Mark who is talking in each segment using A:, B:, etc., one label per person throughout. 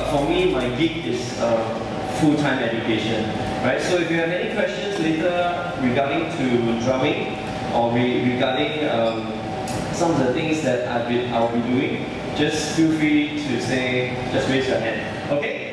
A: but for me, my gig is full-time education, right? So if you have any questions later regarding to drumming or regarding some of the things that I'll be doing, just feel free to say, just raise your hand, okay?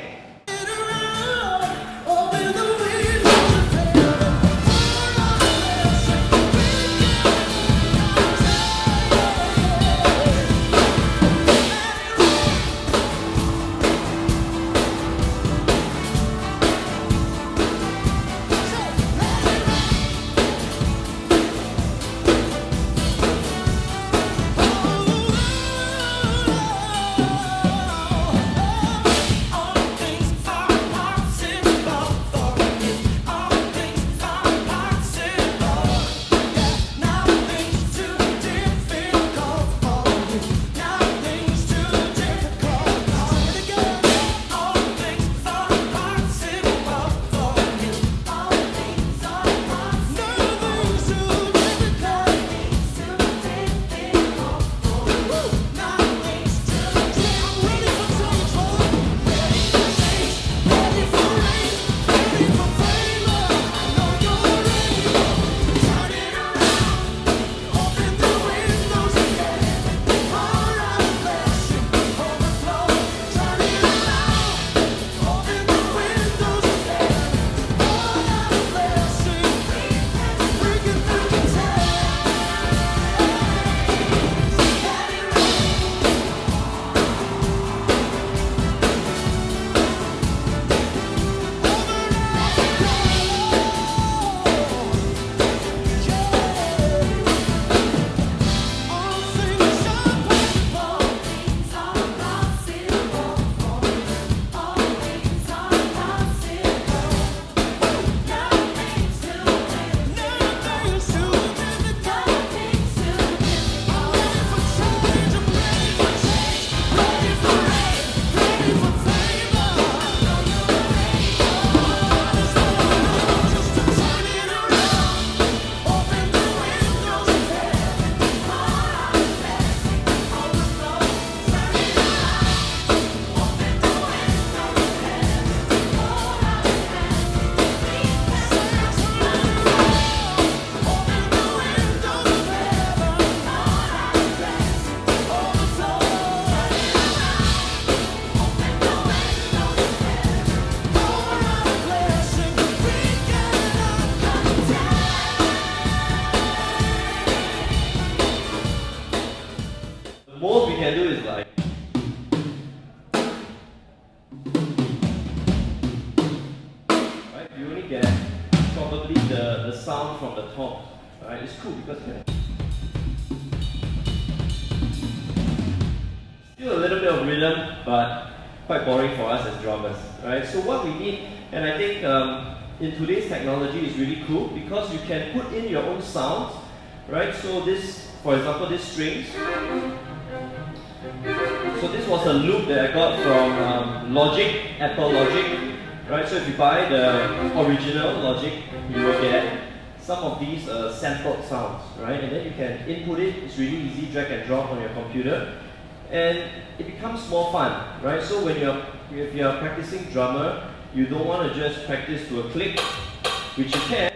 A: Most we can do is like, right? You only get probably the sound from the top, right? It's cool because still a little bit of rhythm, but quite boring for us as drummers, right? So what we need, and I think in today's technology is really cool because you can put in your own sounds, right? So this, for example, this strings. So this was a loop that I got from Logic, Apple Logic, right? So if you buy the original Logic, you will get some of these sampled sounds, right? And then you can input it. It's really easy, drag and drop on your computer, and it becomes more fun, right? So when if you're practicing drummer, you don't want to just practice to a click, which you can.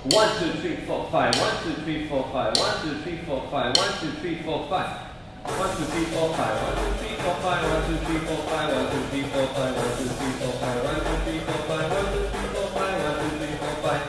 A: 1, 2, 3, 4, 5. 1, 2, 3, 4, 5. 1, 2, 3, 4, 5. 1, 2, 3, 4, 5. 1, 2, 3, 4, 5. 1, 2, 3, 4, 5. 1, 2, 3, 4, 5. 1, 2, 3, 4, 5. 1, 2, 3, 4, 5. 1, 2, 3, 4, 5. 1, 2, 3, 4, 5. 1, 2, 3, 4, 5.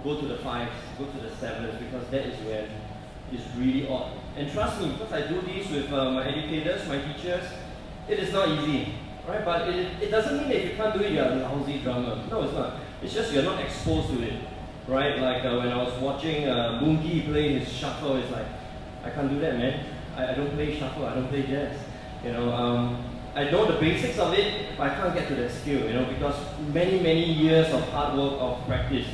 A: Go to the 5s, go to the 7s, because that is where it's really odd. And trust me, because I do this with my educators, my teachers, it is not easy, right? But it doesn't mean that if you can't do it, you're a lousy drummer. No, it's not. It's just you're not exposed to it, right? Like when I was watching Boon play his shuffle, it's like, I can't do that, man. I don't play shuffle, I don't play jazz. You know, I know the basics of it, but I can't get to that skill, you know, because many years of hard work, of practice.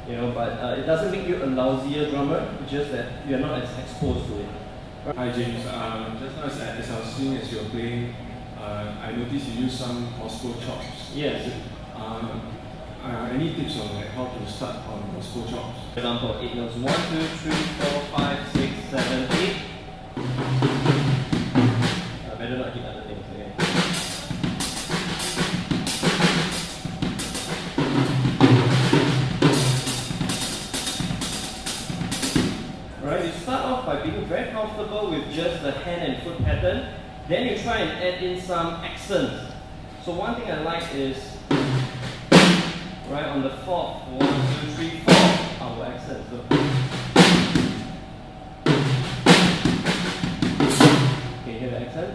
A: You know, but it doesn't make you a lousier drummer, it's just that you're not as exposed to it.
B: Hi James, just now as I was seeing as you were playing, I noticed you use some gospel chops.
A: Yes.
B: Any tips on like how to start on gospel chops?
A: For example, 8 notes, 1, 2, 3, 4, 5, 6, 7, 8. I better not hit other things, okay? Alright, you start off by being very comfortable with just the hand and foot pattern. Then you try and add in some accents. So one thing I like is, right on the 4th, 1, 2, 3, 4, our accent. So, can you hear the accent?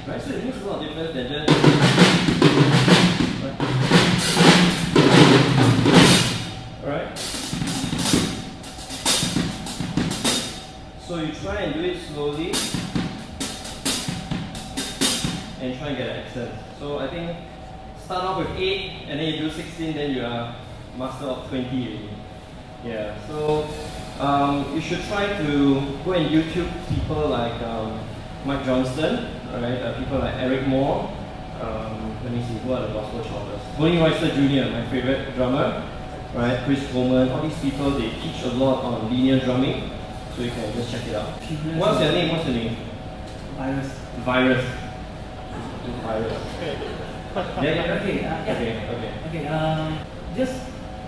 A: Right, so it makes a lot of difference than just. Alright? So you try and do it slowly and try and get an accent. So I think start off with 8 and then you do 16, then you are master of 20 really. Yeah, so you should try to go and YouTube people like Mike Johnston, right? People like Eric Moore. Let me see, who are the gospel choppers? Tony Royster Jr., my favorite drummer, right? Chris Coleman. All these people, they teach a lot on linear drumming, so you can just check it out. What's your name? What's your name?
C: Virus.
A: Virus. Virus. Yeah.
C: Okay. Just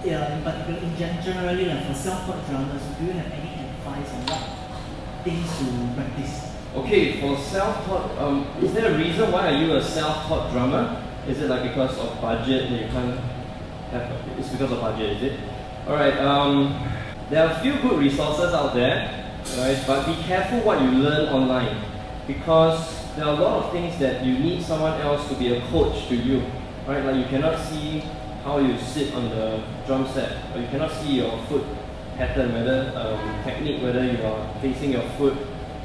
C: in particular, generally, like for self-taught drummers, do you have any advice on what things to practice?
A: Okay, for self-taught, is there a reason why are you a self-taught drummer? Is it like because of budget that you can't have? It's because of budget, is it? Alright, there are a few good resources out there, right? But be careful what you learn online, because there are a lot of things that you need someone else to be a coach to you, right? Like you cannot see how you sit on the drum set, or you cannot see your foot pattern, whether technique, whether you are placing your foot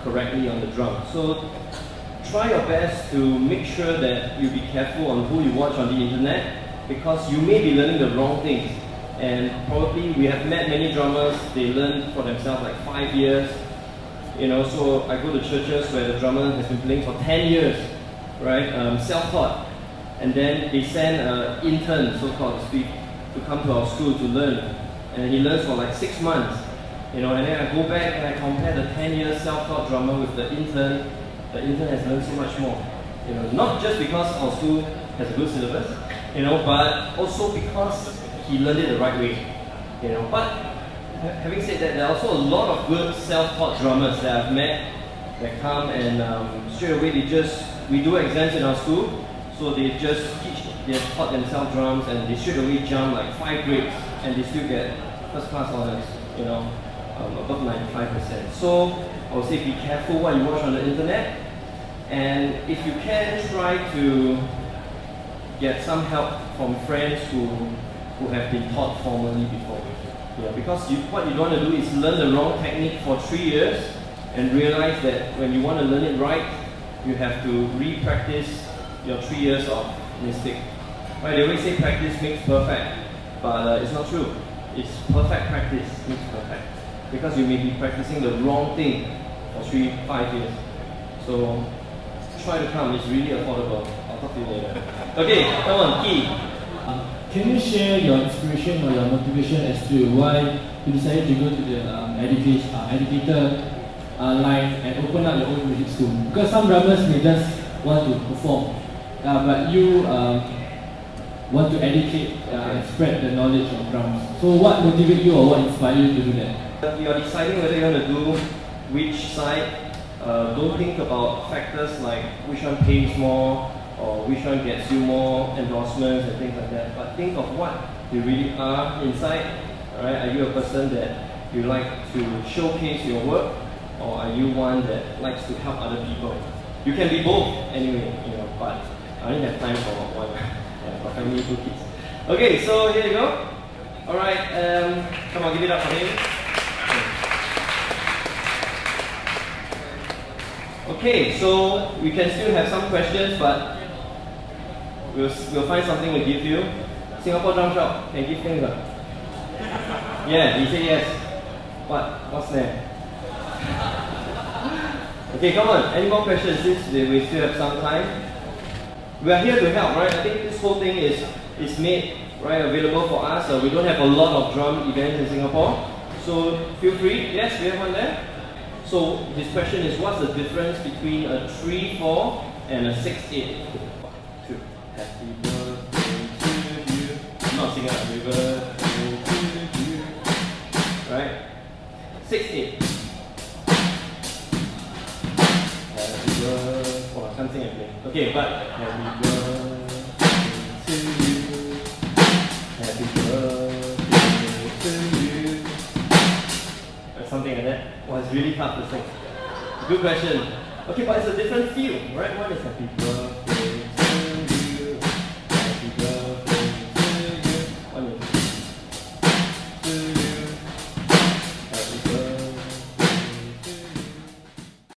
A: correctly on the drum. So try your best to make sure that you be careful on who you watch on the internet, because you may be learning the wrong things. And probably we have met many drummers, they learn for themselves like 5 years. You know, so I go to churches where the drummer has been playing for 10 years, right? Self-taught. And then they send an intern, so-called to speak, to come to our school to learn. And he learns for like 6 months. You know, and then I go back and I compare the 10-year self-taught drummer with the intern. The intern has learned so much more. You know, not just because our school has a good syllabus, you know, but also because he learned it the right way. You know, but having said that, there are also a lot of good self-taught drummers that I've met that come and straight away we do exams in our school, so they have taught themselves drums and they straight away jump like 5 grades and they still get first class honors, you know. Above 95%. So I would say be careful what you watch on the internet, and if you can, try to get some help from friends who have been taught formally before. Yeah, because what you don't want to do is learn the wrong technique for 3 years and realize that when you want to learn it right, you have to re-practice your 3 years of mistake. Right, they always say practice makes perfect, but it's not true. It's perfect practice makes perfect. Because you may be practicing the wrong thing for 3-5 years. So try to come, it's really affordable. I'll talk to you later. Okay, come on, Key.
D: Can you share your inspiration or your motivation as to why you decided to go to the educator line and open up your own music school? Because some drummers may just want to perform, but you want to educate and spread the knowledge of drums. So what motivated you or what inspired you to do that?
A: You're deciding whether you want to do which side. Don't think about factors like which one pays more or which one gets you more endorsements and things like that. But think of what you really are inside. Right? Are you a person that you like to showcase your work, or are you one that likes to help other people? You can be both anyway, you know. But I only have time for one. For family, 2 kids. Okay, so here you go. All right, come on, give it up for him. Okay, so we can still have some questions, but we'll find something to give you. Singapore Drum Shop, can give things up. Yeah, he said yes. What's there? Okay, come on, any more questions since we still have some time? We are here to help, right? I think this whole thing is made available for us. We don't have a lot of drum events in Singapore, so feel free. Yes, we have one there. So his question is, what's the difference between a 3/4 and a 6/8? 2. Happy birthday to you. I'm not singing happy birthday to you. Right? 6/8. Happy birthday. Oh, I can't sing and play. Okay, but happy birthday to you. Happy birthday to you. Or something like that. Well, it's really tough to sing. Good question. Okay, but it's a different feel, right? One is happy birthday.